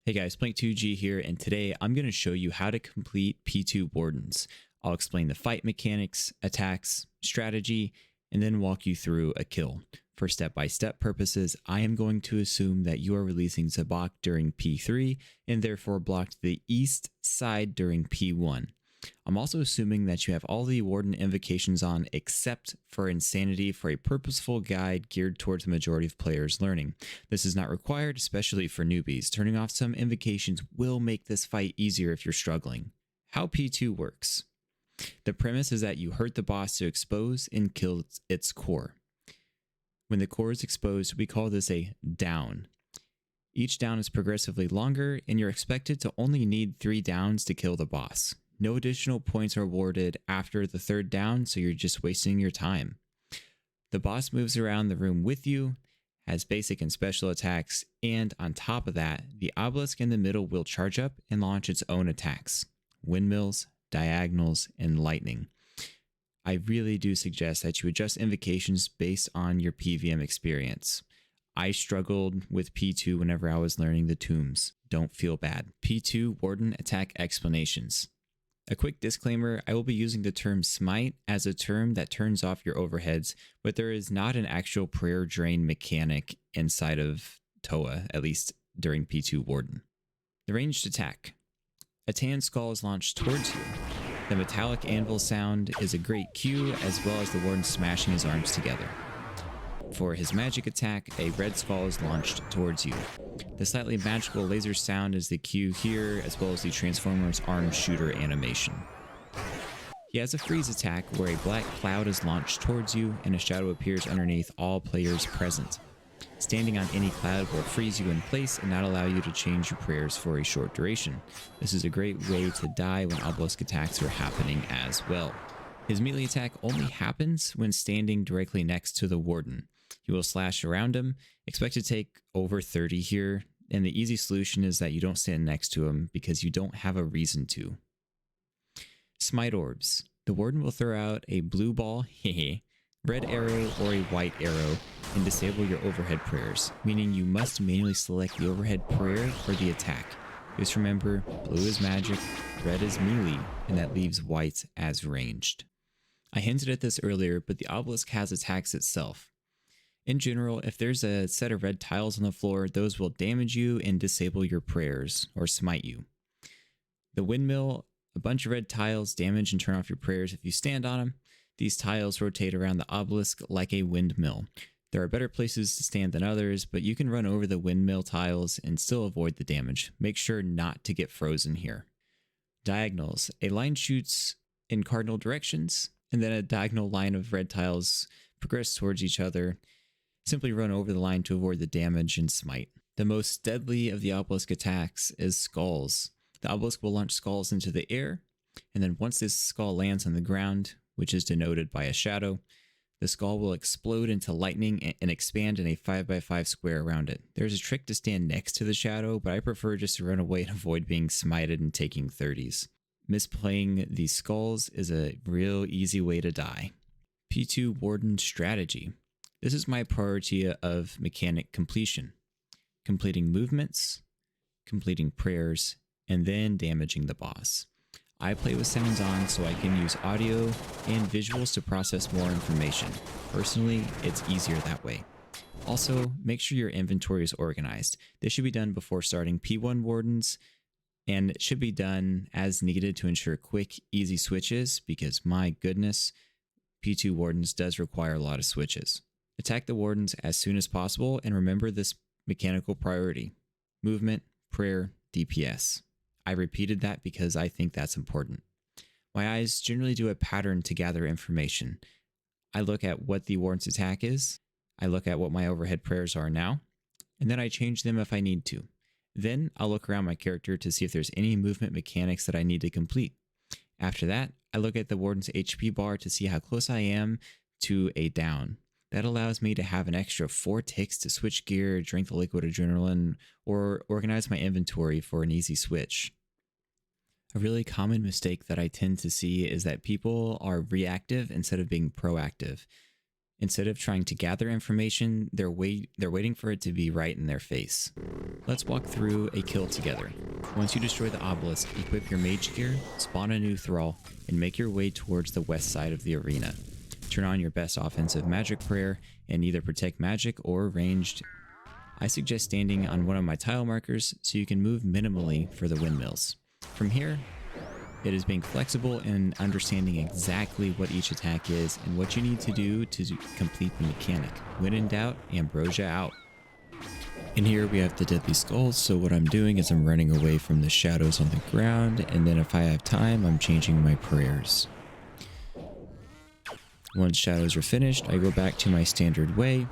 Hey guys, Plank2G here, and today I'm going to show you how to complete P2 Wardens. I'll explain the fight mechanics, attacks, strategy, and then walk you through a kill. For step-by-step purposes, I am going to assume that you are releasing Zabak during P3 and therefore blocked the east side during P1. I'm also assuming that you have all the Warden invocations on except for Insanity for a purposeful guide geared towards the majority of players learning. This is not required, especially for newbies. Turning off some invocations will make this fight easier if you're struggling. How P2 works. The premise is that you hurt the boss to expose and kill its core. When the core is exposed, we call this a down. Each down is progressively longer, and you're expected to only need 3 downs to kill the boss. No additional points are awarded after the 3rd down, so you're just wasting your time. The boss moves around the room with you, has basic and special attacks, and on top of that, the obelisk in the middle will charge up and launch its own attacks. Windmills, diagonals, and lightning. I really do suggest that you adjust invocations based on your PVM experience. I struggled with P2 whenever I was learning the tombs. Don't feel bad. P2 Warden attack explanations. A quick disclaimer, I will be using the term smite as a term that turns off your overheads, but there is not an actual prayer drain mechanic inside of ToA, at least during P2 Warden. The ranged attack. A tan skull is launched towards you. The metallic anvil sound is a great cue, as well as the Warden smashing his arms together. For his magic attack, a red skull is launched towards you. The slightly magical laser sound is the cue here, as well as the Transformer's arm shooter animation. He has a freeze attack where a black cloud is launched towards you and a shadow appears underneath all players present. Standing on any cloud will freeze you in place and not allow you to change your prayers for a short duration. This is a great way to die when obelisk attacks are happening as well. His melee attack only happens when standing directly next to the Warden. You will slash around him, expect to take over 30 here, and the easy solution is that you don't stand next to him because you don't have a reason to. Smite orbs. The Warden will throw out a blue ball, red arrow, or a white arrow, and disable your overhead prayers, meaning you must manually select the overhead prayer for the attack. Just remember, blue is magic, red is melee, and that leaves white as ranged. I hinted at this earlier, but the obelisk has attacks itself. In general, if there's a set of red tiles on the floor, those will damage you and disable your prayers, or smite you. The windmill, a bunch of red tiles damage and turn off your prayers if you stand on them. These tiles rotate around the obelisk like a windmill. There are better places to stand than others, but you can run over the windmill tiles and still avoid the damage. Make sure not to get frozen here. Diagonals. A line shoots in cardinal directions, and then a diagonal line of red tiles progress towards each other. Simply run over the line to avoid the damage and smite. The most deadly of the obelisk attacks is skulls. The obelisk will launch skulls into the air, and then once this skull lands on the ground, which is denoted by a shadow, the skull will explode into lightning and expand in a 5x5 square around it. There's a trick to stand next to the shadow, but I prefer just to run away and avoid being smited and taking 30s. Misplaying these skulls is a real easy way to die. P2 Warden strategy. This is my priority of mechanic completion. Completing movements, completing prayers, and then damaging the boss. I play with sounds on so I can use audio and visuals to process more information. Personally, it's easier that way. Also, make sure your inventory is organized. This should be done before starting P1 Wardens, and it should be done as needed to ensure quick, easy switches, because my goodness, P2 Wardens does require a lot of switches. Attack the Wardens as soon as possible, and remember this mechanical priority: movement, prayer, DPS. I repeated that because I think that's important. My eyes generally do a pattern to gather information. I look at what the Warden's attack is, I look at what my overhead prayers are now, and then I change them if I need to. Then I'll look around my character to see if there's any movement mechanics that I need to complete. After that, I look at the Warden's HP bar to see how close I am to a down. That allows me to have an extra 4 ticks to switch gear, drink the liquid adrenaline, or organize my inventory for an easy switch. A really common mistake that I tend to see is that people are reactive instead of being proactive. Instead of trying to gather information, they're waiting for it to be right in their face. Let's walk through a kill together. Once you destroy the obelisk, equip your mage gear, spawn a new thrall, and make your way towards the west side of the arena. Turn on your best offensive magic prayer and either protect magic or ranged. I suggest standing on one of my tile markers so you can move minimally for the windmills. From here, it is being flexible and understanding exactly what each attack is and what you need to do to complete the mechanic. When in doubt, ambrosia out. In here we have the deadly skulls, so what I'm doing is I'm running away from the shadows on the ground, and then if I have time, I'm changing my prayers. Once shadows are finished, I go back to my standard way,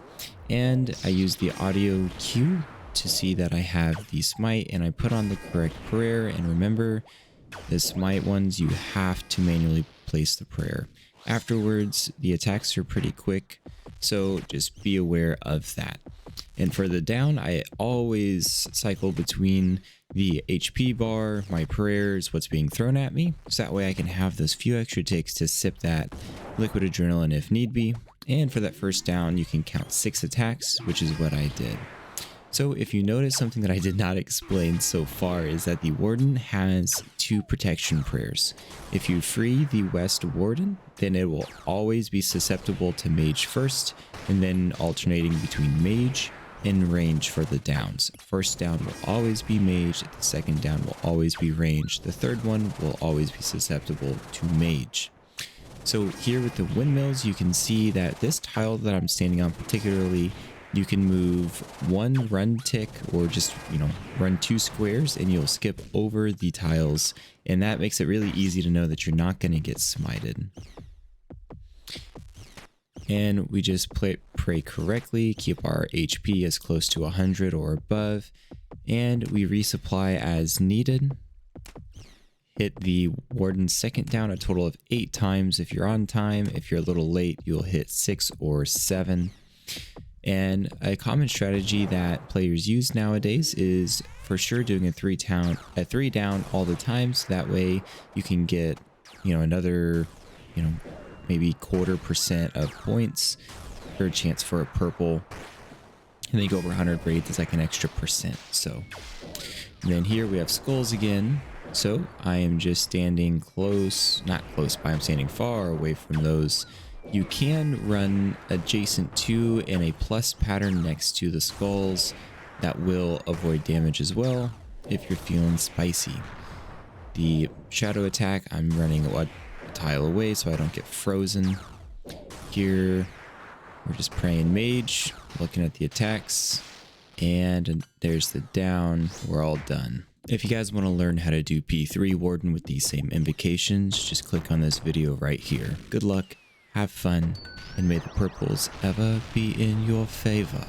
and I use the audio cue to see that I have the smite, and I put on the correct prayer. And remember, the smite ones, you have to manually place the prayer. Afterwards, the attacks are pretty quick, so just be aware of that. And for the down, I always cycle between the HP bar, my prayers, what's being thrown at me, so that way I can have those few extra ticks to sip that liquid adrenaline if need be. And for that first down, you can count 6 attacks, which is what I did. So if you notice, something that I did not explain so far is that the Warden has 2 protection prayers. If you free the West Warden, then it will always be susceptible to Mage first, and then alternating between Mage and Range for the downs. First down will always be Mage, the second down will always be Range, the third one will always be susceptible to Mage. So here with the windmills, you can see that this tile that I'm standing on particularly, you can move 1 run tick or just, run 2 squares and you'll skip over the tiles. And that makes it really easy to know that you're not going to get smited. And we just pray correctly, keep our HP as close to 100 or above, and we resupply as needed. Hit the Warden's second down a total of 8 times if you're on time. If you're a little late, you'll hit 6 or 7. And a common strategy that players use nowadays is for sure doing a 3 down all the time, so that way you can get, another, maybe 0.25% of points for a chance for a purple. And then you go over 100 raids, it's like an extra percent. So, and then here we have skulls again. So I am just standing not close by, I'm standing far away from those. You can run adjacent to and a plus pattern next to the skulls that will avoid damage as well if you're feeling spicy. The shadow attack, I'm running a tile away so I don't get frozen. Here we're just praying mage, looking at the attacks, and there's the down. We're all done. If you guys want to learn how to do P3 Warden with these same invocations, just click on this video right here. Good luck, have fun, and may the purples ever be in your favor.